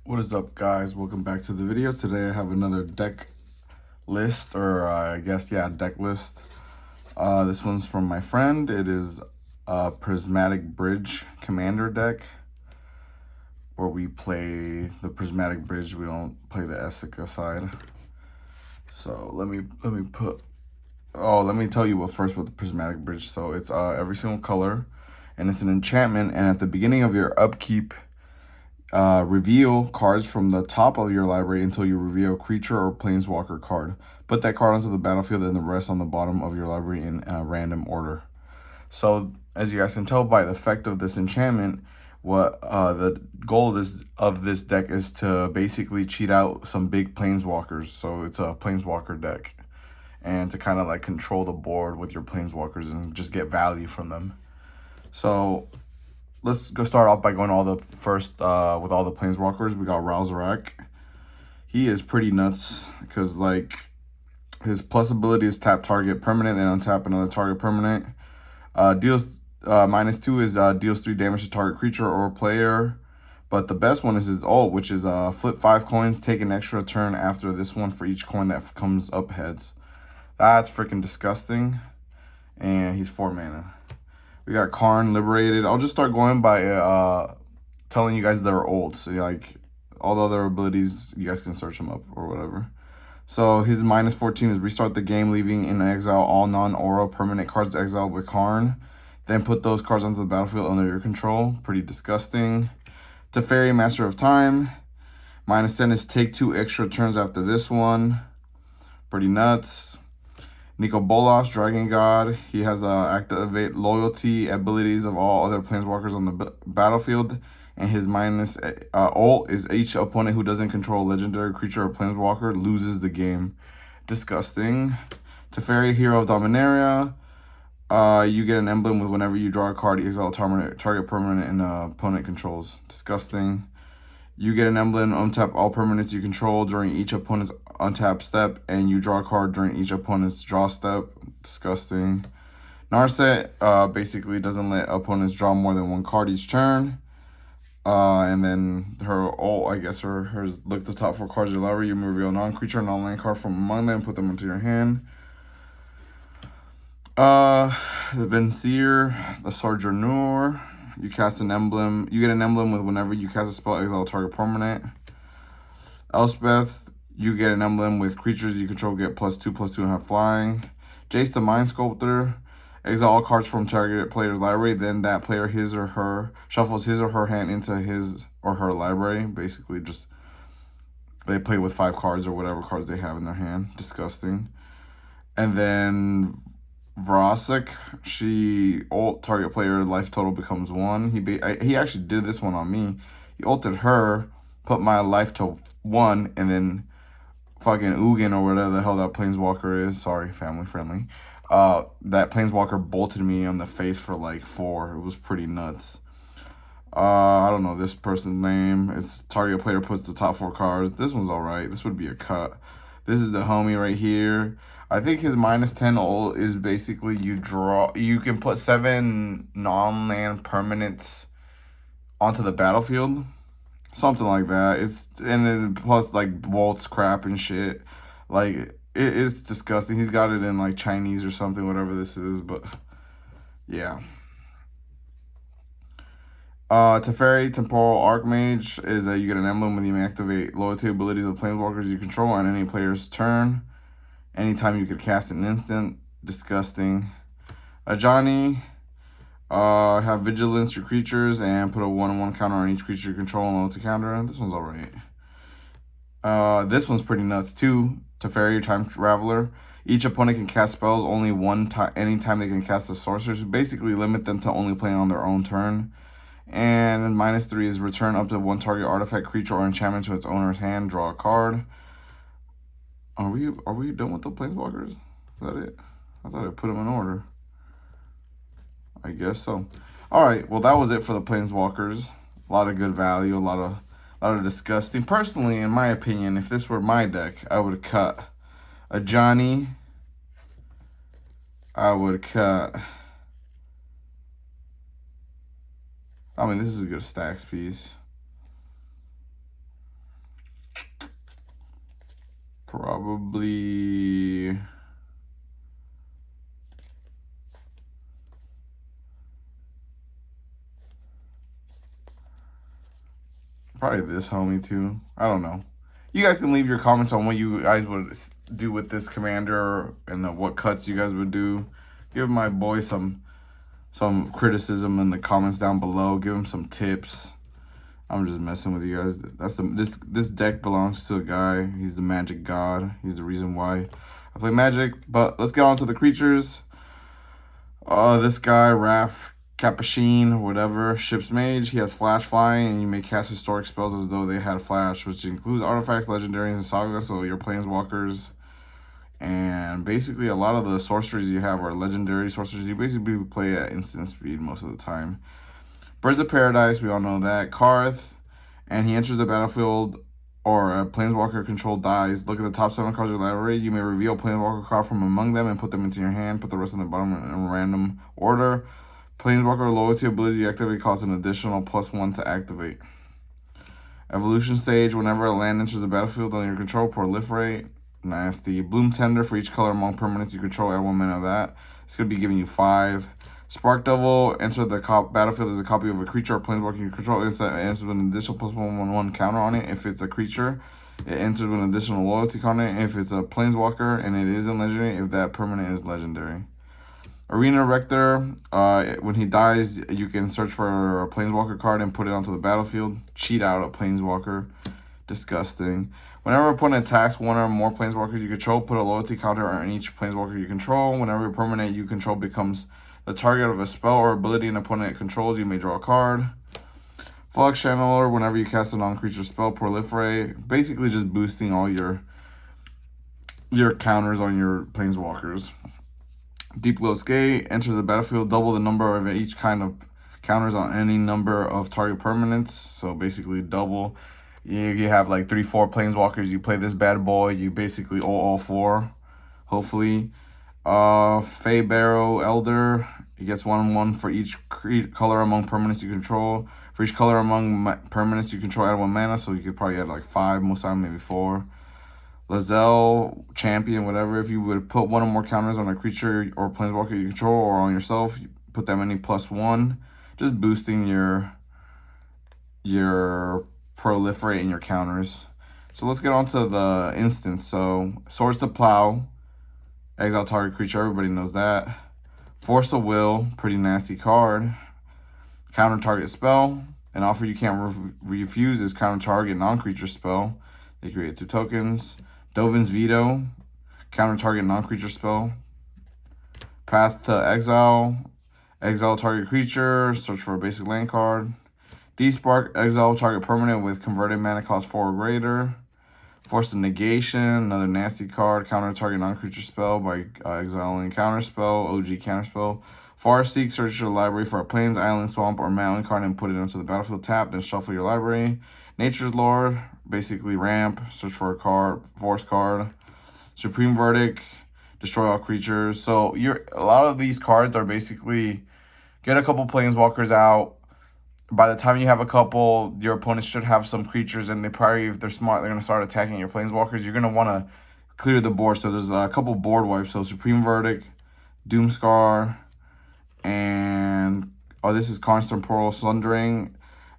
What is up, guys? Welcome back to the video. Today I have another deck list, or deck list. This one's from my friend. It is a Prismatic Bridge Commander deck, where we play the Prismatic Bridge. We don't play the Essica side. So let me tell you what the Prismatic Bridge. So it's every single color, and it's an enchantment. And at the beginning of your upkeep, reveal cards from the top of your library until you reveal a creature or planeswalker card. Put that card onto the battlefield and the rest on the bottom of your library in random order. So as you guys can tell by the effect of this enchantment, what the goal of this deck is to basically cheat out some big planeswalkers. So it's a planeswalker deck, and to kind of like control the board with your planeswalkers and just get value from them. So let's go start off by going with all the planeswalkers. We got Ralzarak. He is pretty nuts because like his plus ability is tap target permanent and untap another target permanent. Deals -2 is deals 3 damage to target creature or player. But the best one is his ult, which is flip 5 coins, take an extra turn after this one for each coin that comes up heads. That's freaking disgusting. And he's 4 mana. We got Karn, Liberated. I'll just start going by telling you guys their ults. So like all the other abilities, you guys can search them up or whatever. So his -14 is restart the game, leaving in exile all non-aura permanent cards exiled with Karn. Then put those cards onto the battlefield under your control. Pretty disgusting. Teferi, Master of Time. -10 is take 2 extra turns after this one. Pretty nuts. Nico Bolas, Dragon God. He has activate loyalty abilities of all other planeswalkers on the battlefield. And his ult is each opponent who doesn't control a legendary creature or planeswalker loses the game. Disgusting. Teferi, Hero of Dominaria. You get an emblem with whenever you draw a card, exile target permanent and opponent controls. Disgusting. You get an emblem, untap all permanents you control during each opponent's untap step, and you draw a card during each opponent's draw step. Disgusting. Narset basically doesn't let opponents draw more than 1 card each turn. And then her ult, I guess hers look the top 4 cards of your library. You reveal a non-creature, non-land card from among them, put them into your hand. The Vincier, the Sojourner. You cast an emblem. You get an emblem with whenever you cast a spell, exile target permanent. Elspeth, you get an emblem with creatures you control get +2/+2 and have flying. Jace the Mind Sculptor, exile all cards from target player's library. Then that player shuffles his or her hand into his or her library. Basically, just they play with 5 cards or whatever cards they have in their hand. Disgusting. And then Vrasek, she ult target player life total becomes 1. He actually did this one on me. He ulted her, put my life to 1, and then fucking Ugin or whatever the hell that planeswalker is. Sorry, family friendly. That planeswalker bolted me on the face for like 4. It was pretty nuts. I don't know this person's name. It's target player puts the top 4 cards. This one's alright. This would be a cut. This is the homie right here. I think his -10 ult is basically you can put 7 non-land permanents onto the battlefield. Something like that. And then plus like waltz crap and shit. Like it's disgusting. He's got it in like Chinese or something, whatever this is, but yeah. Teferi, Temporal Archmage, is that you get an emblem when you may activate loyalty abilities of planeswalkers you control on any player's turn. Anytime you could cast an instant. Disgusting. Ajani, have vigilance your creatures and put a 1/1 counter on each creature you control and loyalty counter. This one's alright. This one's pretty nuts too. Teferi, Time Traveler. Each opponent can cast spells only one time anytime they can cast a sorcerer. So basically limit them to only playing on their own turn. And -3 is return up to 1 target artifact, creature, or enchantment to its owner's hand. Draw a card. Are we done with the planeswalkers? Is that it? I thought I put them in order. I guess so. All right. Well, that was it for the planeswalkers. A lot of good value. A lot of disgusting. Personally, in my opinion, if this were my deck, I would cut a Johnny. I would cut. I mean, this is a good stacks piece. Probably this homie too. I don't know. You guys can leave your comments on what you guys would do with this commander and what cuts you guys would do. Give my boy some criticism in the comments down below. Give him some tips. I'm just messing with you guys. This deck belongs to a guy. He's the magic god. He's the reason why I play Magic. But let's get on to the creatures. This guy, Raph Capuchin, whatever, Ship's Mage. He has Flash Flying, and you may cast historic spells as though they had Flash, which includes artifacts, legendaries, and sagas, so your planeswalkers. And basically, a lot of the sorceries you have are legendary sorceries. You basically play at instant speed most of the time. Birds of Paradise, we all know that. Karth, and he enters the battlefield or a planeswalker control dies. Look at the top 7 cards of your library. You may reveal a planeswalker card from among them and put them into your hand. Put the rest in the bottom in random order. Planeswalker loyalty ability you activate costs an additional +1 to activate. Evolution stage, whenever a land enters the battlefield on your control, proliferate. Nasty. Bloom Tender, for each color among permanents you control, add 1 mana of that. It's going to be giving you 5. Spark Devil, enter the battlefield as a copy of a creature or planeswalker you control. It enters with an additional +1/+1 counter on it. If it's a creature, it enters with an additional loyalty counter. If it's a planeswalker and it isn't legendary, if that permanent is legendary. Arena Rector, when he dies, you can search for a planeswalker card and put it onto the battlefield. Cheat out a planeswalker. Disgusting. Whenever a opponent attacks one or more planeswalkers you control, put a loyalty counter on each planeswalker you control. Whenever a permanent you control becomes the target of a spell or ability an opponent controls, you may draw a card. Flux Channeler, whenever you cast a non-creature spell, proliferate. Basically just boosting all your counters on your planeswalkers. Deep Glow Skate, enters the battlefield, double the number of each kind of counters on any number of target permanents. So basically double. You have like 3-4 planeswalkers, you play this bad boy, you basically all 4, hopefully. Fey Barrow Elder, he gets 1/1 for each color among permanents you control. For each color among permanents you control, add 1 mana, so you could probably add like 5, most time maybe 4. Lazelle, Champion, whatever, if you would put 1 or more counters on a creature or planeswalker you control or on yourself, you put that many +1, just boosting your proliferate in your counters. So let's get on to the instance. So Swords to Plow, exile target creature, everybody knows that. Force of Will, pretty nasty card. Counter target spell, an offer you can't refuse is counter target non-creature spell. They create 2 tokens. Dovin's Veto, counter target non-creature spell. Path to Exile, exile target creature, search for a basic land card. Despark, exile target permanent with converted mana cost 4 or greater. Force of Negation, another nasty card. Counter target non-creature spell by exiling counter spell, OG counter spell. Forest Seek, search your library for a plains, island, swamp, or mountain card and put it onto the battlefield tap, then shuffle your library. Nature's Lord, basically ramp, search for a card, force card. Supreme Verdict, destroy all creatures. So a lot of these cards are basically get a couple planeswalkers out. By the time you have a couple, your opponents should have some creatures, and they probably, if they're smart, they're going to start attacking your planeswalkers. You're going to want to clear the board. So there's a couple board wipes. So Supreme Verdict, Doomscar, and this is Constant Portal Sundering.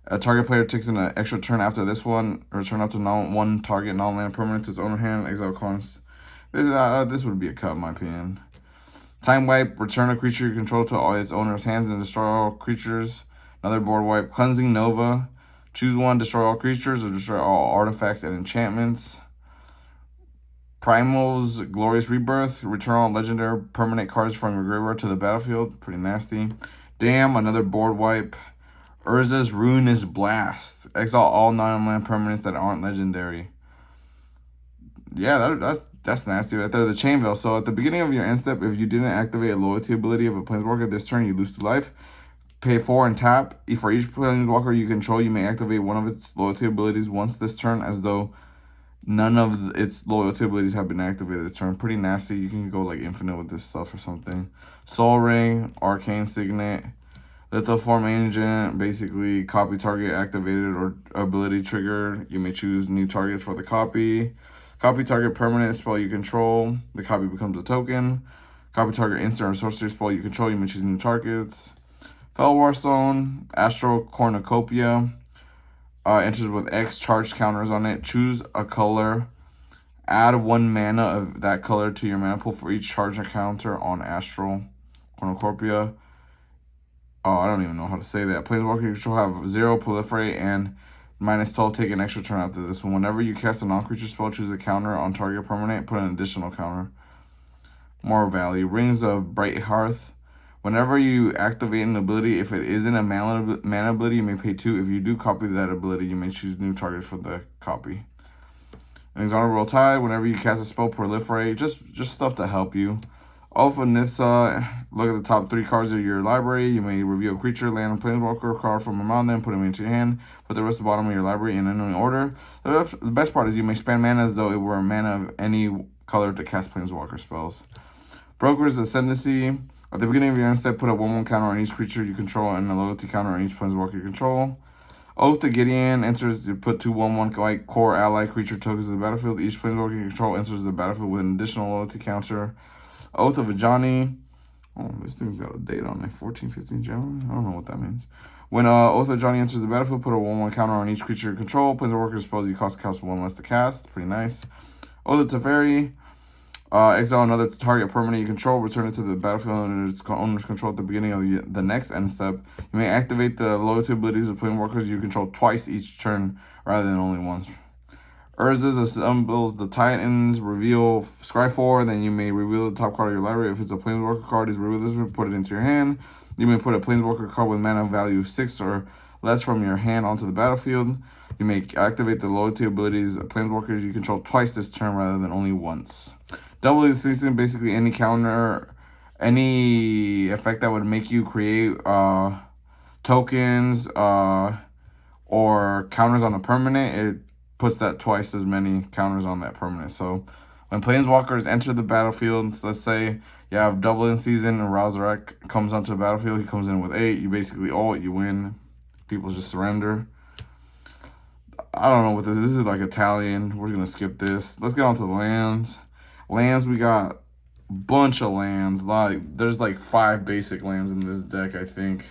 A target player takes an extra turn after this one. Return up to one target non-land permanent to its owner hand. Exile Const. This would be a cut in my opinion. Time Wipe, return a creature you control to all its owner's hands and destroy all creatures. Another board wipe. Cleansing Nova. Choose one, destroy all creatures, or destroy all artifacts and enchantments. Primal's Glorious Rebirth. Return all legendary permanent cards from your graveyard to the battlefield. Pretty nasty. Damn, another board wipe. Urza's Ruinous Blast. Exile all non-land permanents that aren't legendary. Yeah, that's nasty right there. The Chain Veil. So at the beginning of your end step, if you didn't activate a loyalty ability of a planeswalker this turn, you lose 2 life. Pay 4 and tap. For each planeswalker you control, you may activate one of its loyalty abilities once this turn, as though none of its loyalty abilities have been activated this turn. Pretty nasty. You can go like infinite with this stuff or something. Soul Ring, Arcane Signet, Lethal Form Agent, basically copy target activated or ability triggered. You may choose new targets for the copy. Copy target permanent spell you control. The copy becomes a token. Copy target instant or sorcery spell you control. You may choose new targets. Fel Warstone, Astral Cornucopia. Enters with X charged counters on it. Choose a color. Add 1 mana of that color to your mana pool for each charge counter on Astral Cornucopia. Oh, I don't even know how to say that. Planeswalker you control have 0 proliferate and -12. Take an extra turn after this one. Whenever you cast a non-creature spell, choose a counter on target permanent. Put an additional counter. More value. Rings of Bright Hearth. Whenever you activate an ability, if it isn't a mana ability, you may pay 2. If you do copy that ability, you may choose new targets for the copy. Inexorable Tide. Whenever you cast a spell, proliferate. Just stuff to help you. Alpha Nitsa. Look at the top 3 cards of your library. You may reveal a creature, land, and planeswalker card from among them, put them into your hand. Put the rest at the bottom of your library in any order. The best part is you may spend mana as though it were a mana of any color to cast planeswalker spells. Broker's Ascendancy. At the beginning of your end step, put a 1/1 counter on each creature you control and a loyalty counter on each planeswalker you control. Oath to Gideon enters to put 2 1/1 white core ally creature tokens in the battlefield. Each planeswalker you control enters the battlefield with an additional loyalty counter. Oath of Ajani. Oh, this thing's got a date on it. 14-15 January. I don't know what that means. When Oath of Ajani enters the battlefield, put a 1/1 counter on each creature you control. Planeswalker spells you cost 1 less to cast. Pretty nice. Oath of Teferi. Exile another target permanent you control. Return it to the battlefield under its owner's control at the beginning of the next end step. You may activate the loyalty abilities of planeswalkers you control twice each turn rather than only once. Urza's assembles the Titans, reveal Scryfall, then you may reveal the top card of your library. If it's a planeswalker card, is revealed, put it into your hand. You may put a planeswalker card with mana value 6 or less from your hand onto the battlefield. You may activate the loyalty abilities of planeswalkers you control twice this turn rather than only once. Double the season, basically any counter, any effect that would make you create tokens or counters on a permanent, it puts that twice as many counters on that permanent. So when planeswalkers enter the battlefield, so let's say you have double in season and Razorek comes onto the battlefield, he comes in with 8, you basically ult, you win. People just surrender. I don't know what this is. This is like Italian. We're going to skip this. Let's get on to the lands. Lands, we got a bunch of lands. There's like 5 basic lands in this deck, I think.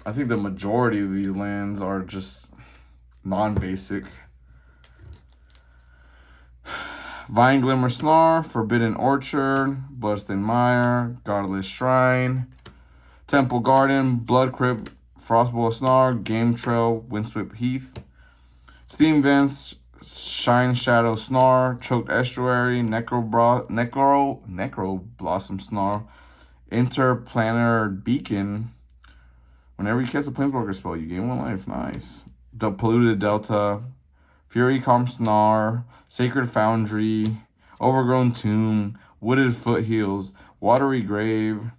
I think the majority of these lands are just non-basic. Vine Glimmer Snarl, Forbidden Orchard, Bloodstained Mire, Godless Shrine, Temple Garden, Blood Crypt, Frostbolt Snarl, Game Trail, Windswept Heath, Steam Vents, Shine Shadow Snarl, Choked Estuary, Necro Blossom Snarl, Interplanar Beacon. Whenever you cast a planeswalker spell, you gain 1 life. Nice. The Polluted Delta, Fury Calm Snarl, Sacred Foundry, Overgrown Tomb, Wooded Foothills, Watery Grave,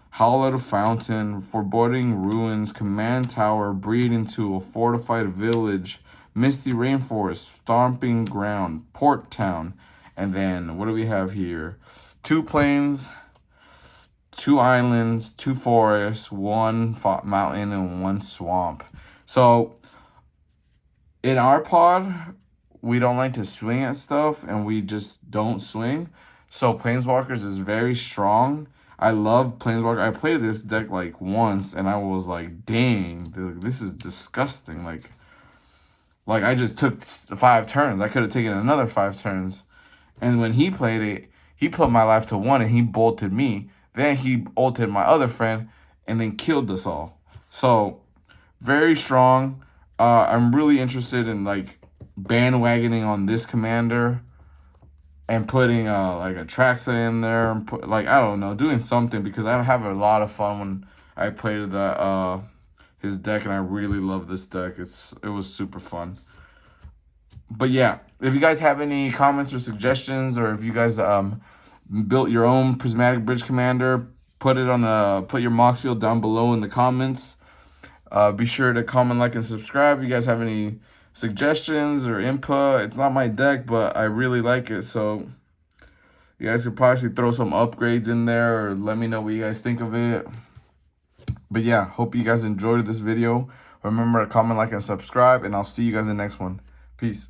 Hallowed Fountain, Foreboding Ruins, Command Tower, Breeding Tool, Fortified Village, Misty Rainforest, Stomping Ground, Port Town, and then what do we have here? 2 plains, 2 islands, 2 forests, 1 mountain, and 1 swamp. So in our pod, we don't like to swing at stuff, and we just don't swing. So Planeswalkers is very strong. I love Planeswalker. I played this deck like once, and I was like, dang, this is disgusting. Like I just took 5 turns. I could have taken another 5 turns. And when he played it, he put my life to 1, and he bolted me. Then he ulted my other friend, and then killed us all. So very strong. I'm really interested in like bandwagoning on this commander and putting like a Traxa in there, and I don't know, doing something, because I have a lot of fun when I played that his deck, and I really love this deck. It was super fun. But yeah, if you guys have any comments or suggestions, or if you guys built your own Prismatic Bridge commander, put your mock field down below in the comments. Be sure to comment, like, and subscribe. If you guys have any suggestions or input, it's not my deck, but I really like it, so you guys could probably throw some upgrades in there, or let me know what you guys think of it. But yeah, hope you guys enjoyed this video. Remember to comment, like, and subscribe, and I'll see you guys in the next one. Peace.